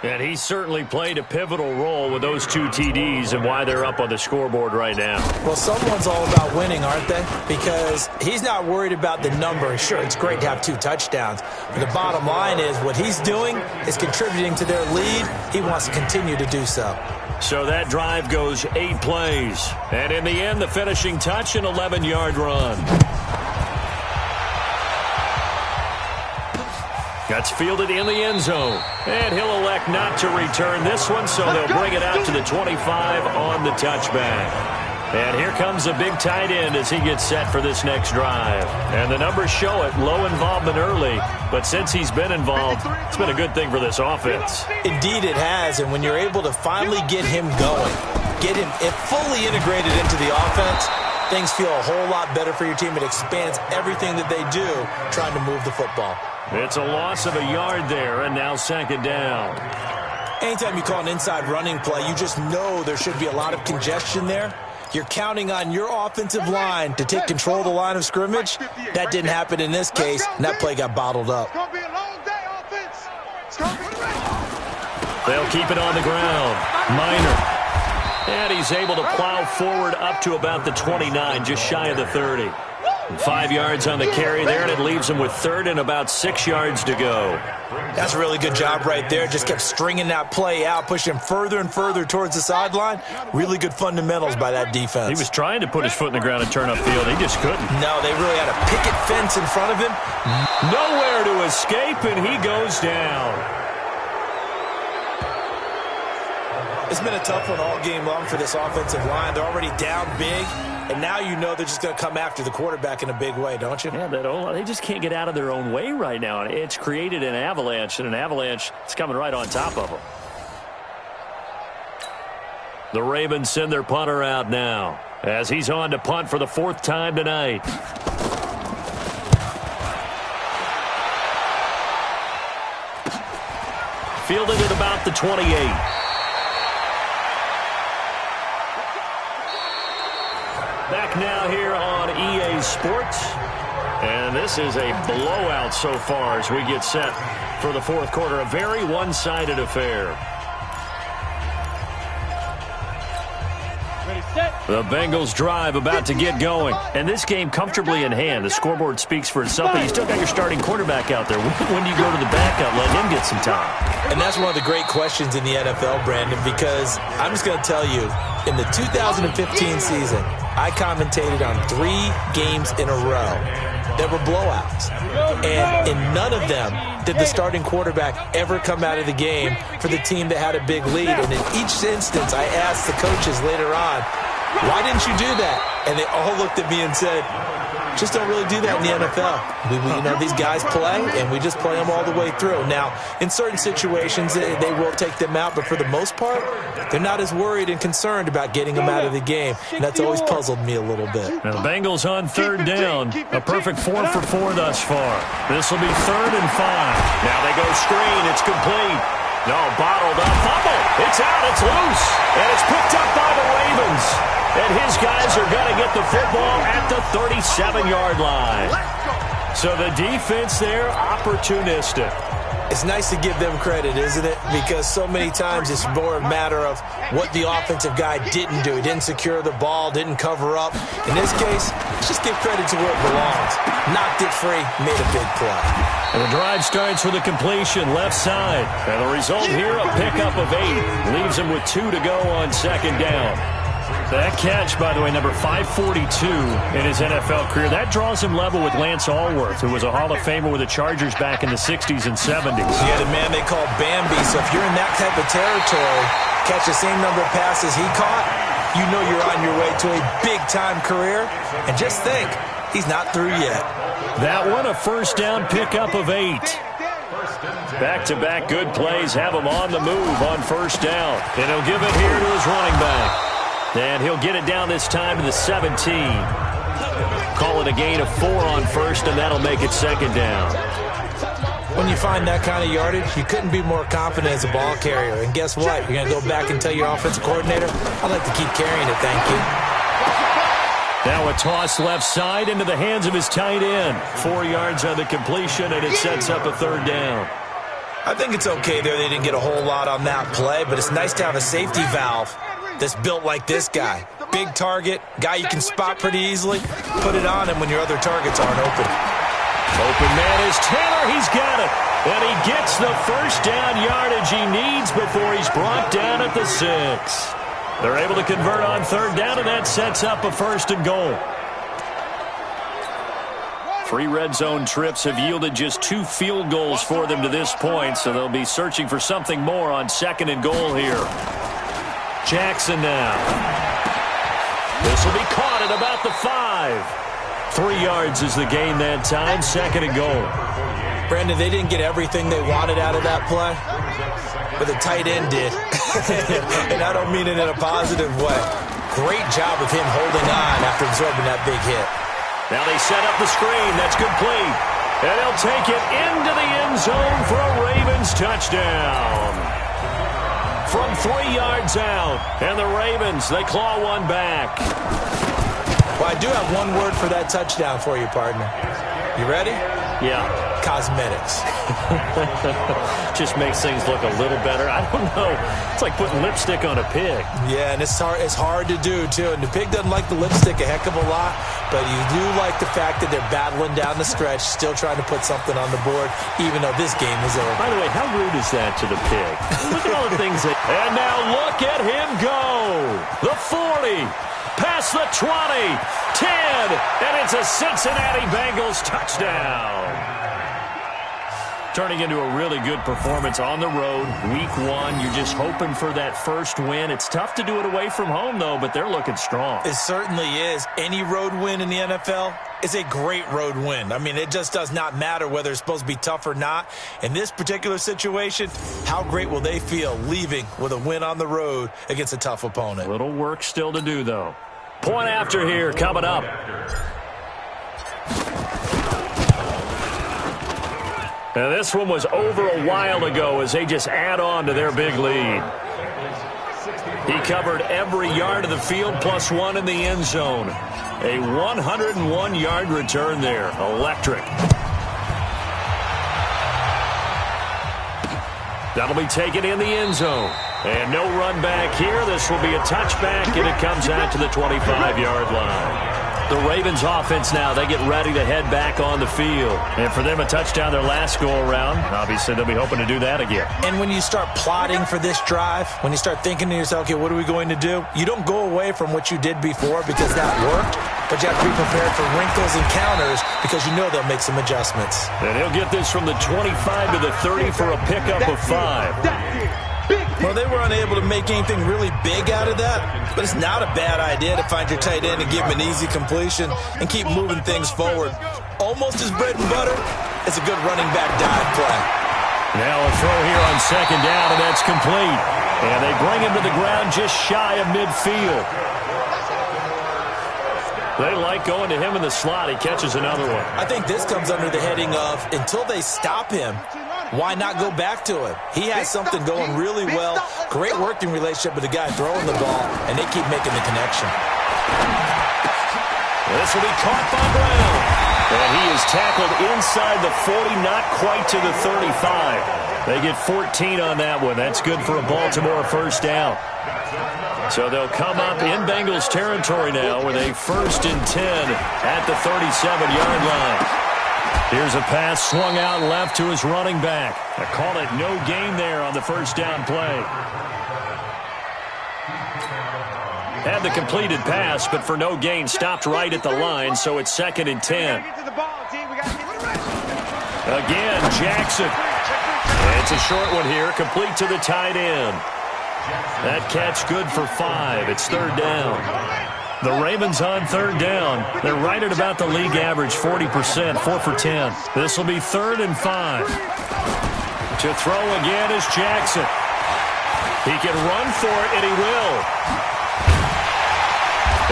And he certainly played a pivotal role with those 2 TDs and why they're up on the scoreboard right now. Well, someone's all about winning, aren't they? Because he's not worried about the number. Sure, it's great to have 2 touchdowns. But the bottom line is what he's doing is contributing to their lead. He wants to continue to do so. So that drive goes 8 plays. And in the end, the finishing touch, an 11-yard run. That's fielded in the end zone. And he'll elect not to return this one, so they'll bring it out to the 25 on the touchback. And here comes a big tight end as he gets set for this next drive. And the numbers show it, low involvement early. But since he's been involved, it's been a good thing for this offense. Indeed it has, and when you're able to finally get him going, get him fully integrated into the offense, things feel a whole lot better for your team. It expands everything that they do trying to move the football. It's a loss of a yard there, and now 2nd down. Anytime you call an inside running play, you just know there should be a lot of congestion there. You're counting on your offensive line to take control of the line of scrimmage. That didn't happen in this case, and that play got bottled up. It's gonna be a long day, offense. It's gonna be They'll keep it on the ground. Minor. And he's able to plow forward up to about the 29, just shy of the 30. 5 yards on the carry there, and it leaves him with 3rd and about 6 yards to go. That's a really good job right there. Just kept stringing that play out, pushing him further and further towards the sideline. Really good fundamentals by that defense. He was trying to put his foot in the ground and turn upfield. He just couldn't. No, they really had a picket fence in front of him. Nowhere to escape, and he goes down. It's been a tough one all game long for this offensive line. They're already down big, and now you know they're just going to come after the quarterback in a big way, don't you? Yeah, they just can't get out of their own way right now. It's created an avalanche, and an avalanche is coming right on top of them. The Ravens send their punter out now as he's on to punt for the 4th time tonight. Fielded at about the 28. Back now here on EA Sports. And this is a blowout so far as we get set for the 4th quarter. A very one-sided affair. The Bengals drive about to get going. And this game comfortably in hand. The scoreboard speaks for itself, but you still got your starting quarterback out there. When do you go to the backup, let him get some time? And that's one of the great questions in the NFL, Brandon, because I'm just going to tell you, in the 2015 season, I commentated on 3 games in a row that were blowouts. And in none of them did the starting quarterback ever come out of the game for the team that had a big lead. And in each instance, I asked the coaches later on, why didn't you do that? And they all looked at me and said, just don't really do that in the NFL. These guys play, and we just play them all the way through. Now, in certain situations, they will take them out, but for the most part, they're not as worried and concerned about getting them out of the game. And that's always puzzled me a little bit. Now the Bengals on 3rd down. A perfect 4 for 4 thus far. This will be 3rd and 5. Now they go screen. It's complete. No, bottled up. Fumble. It's out. It's loose. And it's picked up by the Ravens. And his guys are going to get the football at the 37-yard line. So the defense there, opportunistic. It's nice to give them credit, isn't it? Because so many times it's more a matter of what the offensive guy didn't do. He didn't secure the ball, didn't cover up. In this case, let's just give credit to where it belongs. Knocked it free, made a big play. And the drive starts with a completion left side. And the result here, a pickup of 8. Leaves him with 2 to go on 2nd down. That catch, by the way, number 542 in his NFL career, that draws him level with Lance Allworth, who was a Hall of Famer with the Chargers back in the 60s and 70s. Yeah, the man they call Bambi. So if you're in that type of territory, catch the same number of passes he caught, you know you're on your way to a big-time career. And just think, he's not through yet. That one, a 1st down pickup of 8. Back-to-back good plays have him on the move on 1st down. And he'll give it here to his running back. And he'll get it down this time to the 17. Call it a gain of 4 on 1st, and that'll make it 2nd down. When you find that kind of yardage, you couldn't be more confident as a ball carrier. And guess what? You're going to go back and tell your offensive coordinator, I'd like to keep carrying it, thank you. Now a toss left side into the hands of his tight end. 4 yards on the completion, and it sets up a 3rd down. I think it's okay there. They didn't get a whole lot on that play, but it's nice to have a safety valve that's built like this guy. Big target, guy you can spot pretty easily. Put it on him when your other targets aren't open. Open man is Taylor. He's got it. And he gets the 1st down yardage he needs before he's brought down at the 6. They're able to convert on 3rd down, and that sets up a 1st and goal. 3 red zone trips have yielded just 2 field goals for them to this point, so they'll be searching for something more on 2nd and goal here. Jackson now. This will be caught at about the 5. 3 yards is the gain that time. 2nd and goal. Brandon, they didn't get everything they wanted out of that play, but the tight end did. And I don't mean it in a positive way. Great job of him holding on after absorbing that big hit. Now they set up the screen. That's complete. And he'll take it into the end zone for a Ravens touchdown. From 3 yards out. And the Ravens, they claw one back. Well, I do have one word for that touchdown for you, partner. You ready? Yeah. Cosmetics. Just makes things look a little better. I don't know. It's like putting lipstick on a pig. Yeah, and it's hard to do, too. And the pig doesn't like the lipstick a heck of a lot, but you do like the fact that they're battling down the stretch, still trying to put something on the board, even though this game is over. By the way, how rude is that to the pig? Look at all the things that... And now look at him go. The 40. Past the 20, 10, and it's a Cincinnati Bengals touchdown. Turning into a really good performance on the road. Week 1, you're just hoping for that first win. It's tough to do it away from home, though, but they're looking strong. It certainly is. Any road win in the NFL is a great road win. I mean, it just does not matter whether it's supposed to be tough or not. In this particular situation, how great will they feel leaving with a win on the road against a tough opponent? A little work still to do, though. Point after here coming up. Now, this one was over a while ago as they just add on to their big lead. He covered every yard of the field plus 1 in the end zone. A 101-yard return there. Electric. That'll be taken in the end zone. And no run back here. This will be a touchback, and it comes out to the 25-yard line. The Ravens offense now, they get ready to head back on the field. And for them, a touchdown their last go-around. Obviously, they'll be hoping to do that again. And when you start plotting for this drive, when you start thinking to yourself, okay, what are we going to do? You don't go away from what you did before because that worked, but you have to be prepared for wrinkles and counters because you know they'll make some adjustments. And he'll get this from the 25 to the 30 for a pickup of 5. Well, they were unable to make anything really big out of that, but it's not a bad idea to find your tight end and give him an easy completion and keep moving things forward. Almost as bread and butter as a good running back dive play. Now a throw here on second down, and that's complete. And they bring him to the ground just shy of midfield. They like going to him in the slot. He catches another one. I think this comes under the heading of until they stop him, why not go back to him? He has something going really well. Great working relationship with the guy throwing the ball, and they keep making the connection. This will be caught by Brown. And he is tackled inside the 40, not quite to the 35. They get 14 on that one. That's good for a Baltimore first down. So they'll come up in Bengals territory now with a 1st and 10 at the 37-yard line. Here's a pass swung out left to his running back. I call it no gain there on the first down play. Had the completed pass, but for no gain, stopped right at the line, so it's 2nd and 10. Again, Jackson. It's a short one here, complete to the tight end. That catch good for 5. It's 3rd down. The Ravens on 3rd down. They're right at about the league average, 40%, 4 for 10. This will be 3rd and 5. To throw again is Jackson. He can run for it, and he will.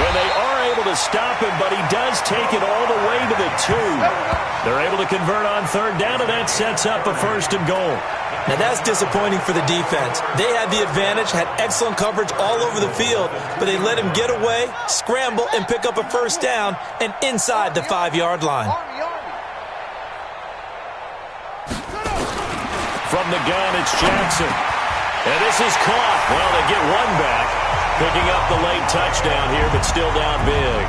And they are able to stop him, but he does take it all the way to the 2. They're able to convert on 3rd down, and that sets up a 1st and goal. Now, that's disappointing for the defense. They had the advantage, had excellent coverage all over the field, but they let him get away, scramble, and pick up a 1st down and inside the 5-yard line. From the gun, it's Jackson. And this is caught. Well, they get one back, picking up the late touchdown here, but still down big.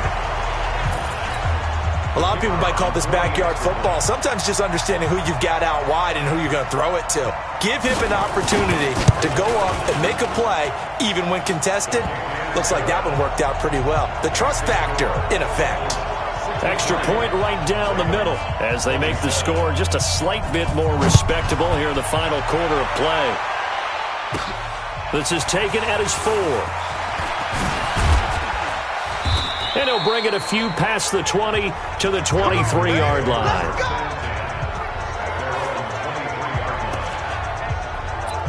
A lot of people might call this backyard football. Sometimes just understanding who you've got out wide and who you're going to throw it to. Give him an opportunity to go up and make a play, even when contested. Looks like that one worked out pretty well. The trust factor, in effect. Extra point right down the middle as they make the score just a slight bit more respectable here in the final quarter of play. This is taken at his 4. And he'll bring it a few past the 20 to the 23-yard line.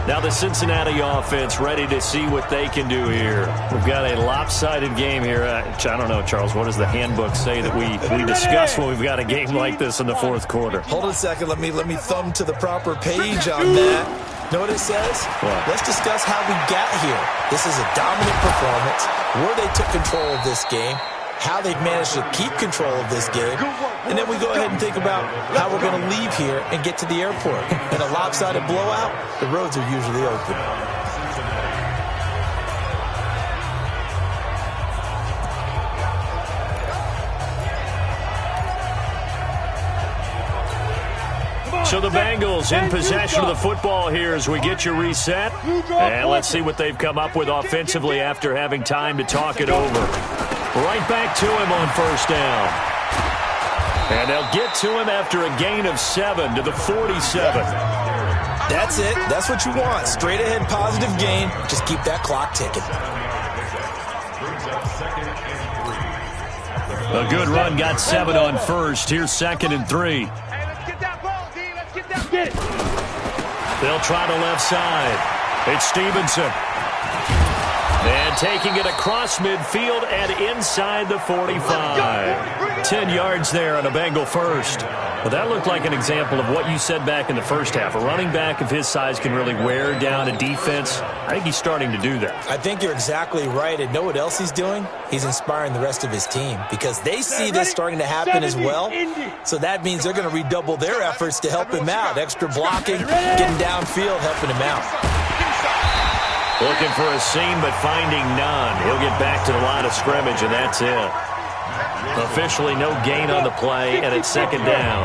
Now the Cincinnati offense ready to see what they can do here. We've got a lopsided game here. I don't know, Charles, what does the handbook say that we discuss when we've got a game like this in the 4th quarter? Hold on a second. Let me thumb to the proper page on that. Know what it says? What? Let's discuss how we got here. This is a dominant performance, where they took control of this game, how they've managed to keep control of this game, and then we go ahead and think about how we're going to leave here and get to the airport. In a lopsided blowout, the roads are usually open. So the Bengals in possession of the football here as we get you reset. And let's see what they've come up with offensively after having time to talk it over. Right back to him on 1st down. And they'll get to him after a gain of 7 to the 47. That's it. That's what you want. Straight ahead positive gain. Just keep that clock ticking. A good run got 7 on first. Here's 2nd and 3. Hey, let's get that ball, D. Let's get that. Get it. They'll try the left side. It's Stevenson. And taking it across midfield and inside the 45. 10 yards there on a Bengal first. Well, that looked like an example of what you said back in the first half. A running back of his size can really wear down a defense. I think he's starting to do that. I think you're exactly right. And know what else he's doing? He's inspiring the rest of his team because they see this starting to happen as well. So that means they're going to redouble their efforts to help him out. Extra blocking, getting downfield, helping him out. Looking for a seam, but finding none. He'll get back to the line of scrimmage, and that's it. Officially no gain on the play, and it's 2nd down.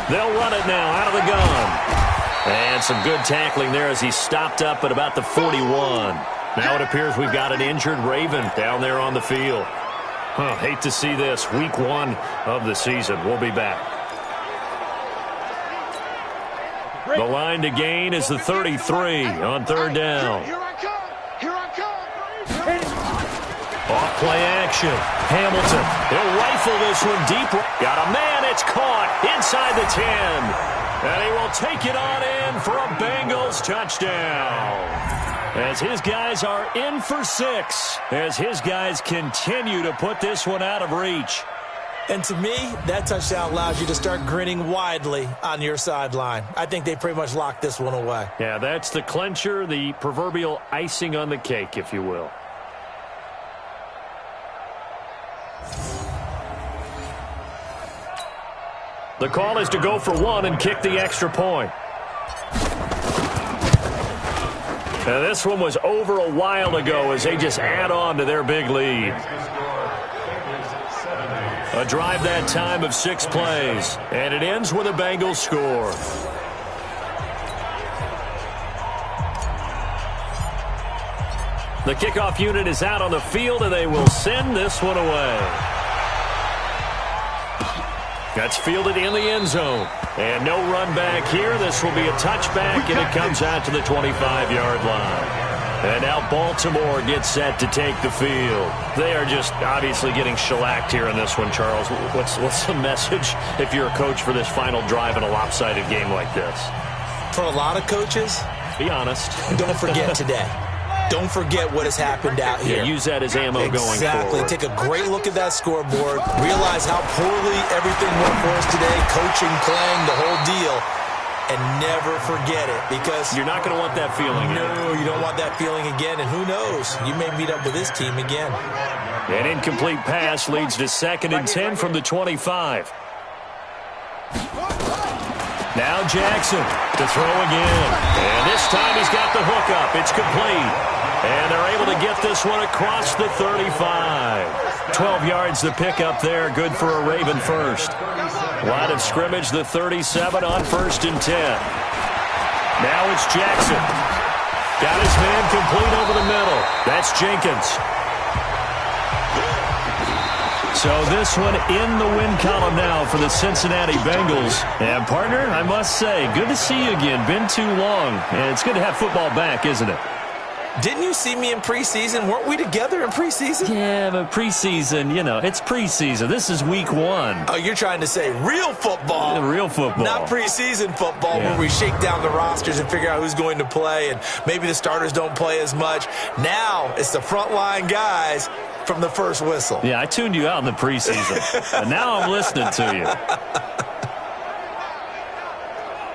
They'll run it now out of the gun. And some good tackling there as he stopped up at about the 41. Now it appears we've got an injured Raven down there on the field. Hate to see this. Week 1 of the season. We'll be back. The line to gain is the 33 on 3rd down. Here I come. Here I come. Off play action. Hamilton. He'll rifle this one deep. Got a man. It's caught inside the 10. And he will take it on in for a Bengals touchdown. As his guys are in for 6. As his guys continue to put this one out of reach. And to me, that touchdown allows you to start grinning widely on your sideline. I think they pretty much locked this one away. Yeah, that's the clincher, the proverbial icing on the cake, if you will. The call is to go for 1 and kick the extra point. Now, this one was over a while ago as they just add on to their big lead. A drive that time of 6 plays, and it ends with a Bengals score. The kickoff unit is out on the field, and they will send this one away. That's fielded in the end zone. And no run back here. This will be a touchback, and it comes out to the 25-yard line. And now Baltimore gets set to take the field. They are just obviously getting shellacked here in this one, Charles. What's the message if you're a coach for this final drive in a lopsided game like this? For a lot of coaches, be honest. Don't forget today. Don't forget what has happened out here. Yeah, use that as ammo going forward. Exactly. Take a great look at that scoreboard. Realize how poorly everything went for us today. Coaching, playing, the whole deal. And never forget it because you're not going to want that feeling. No, you don't want that feeling again. And who knows? You may meet up with this team again. An incomplete pass leads to 2nd and 10 from the 25. Now Jackson to throw again. And this time he's got the hook up. It's complete. And they're able to get this one across the 35. 12 yards to pick up there. Good for a Raven first. Line of scrimmage, the 37 on 1st and 10. Now it's Jackson. Got his man complete over the middle. That's Jenkins. So this one in the win column now for the Cincinnati Bengals. And, partner, I must say, good to see you again. Been too long. And it's good to have football back, isn't it? Didn't you see me in preseason? Weren't we together in preseason? Yeah, but preseason, you know, it's preseason. This is week 1. Oh, you're trying to say real football. Yeah, real football. Not preseason football where we shake down the rosters and figure out who's going to play, and maybe the starters don't play as much. Now it's the frontline guys from the first whistle. Yeah, I tuned you out in the preseason. And now I'm listening to you.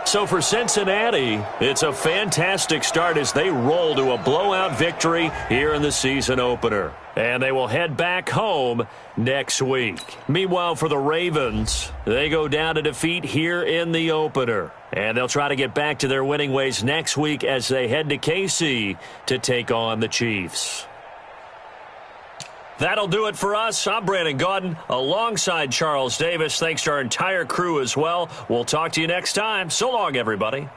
So for Cincinnati, it's a fantastic start as they roll to a blowout victory here in the season opener. And they will head back home next week. Meanwhile, for the Ravens, they go down to defeat here in the opener. And they'll try to get back to their winning ways next week as they head to KC to take on the Chiefs. That'll do it for us. I'm Brandon Gaudin alongside Charles Davis. Thanks to our entire crew as well. We'll talk to you next time. So long, everybody.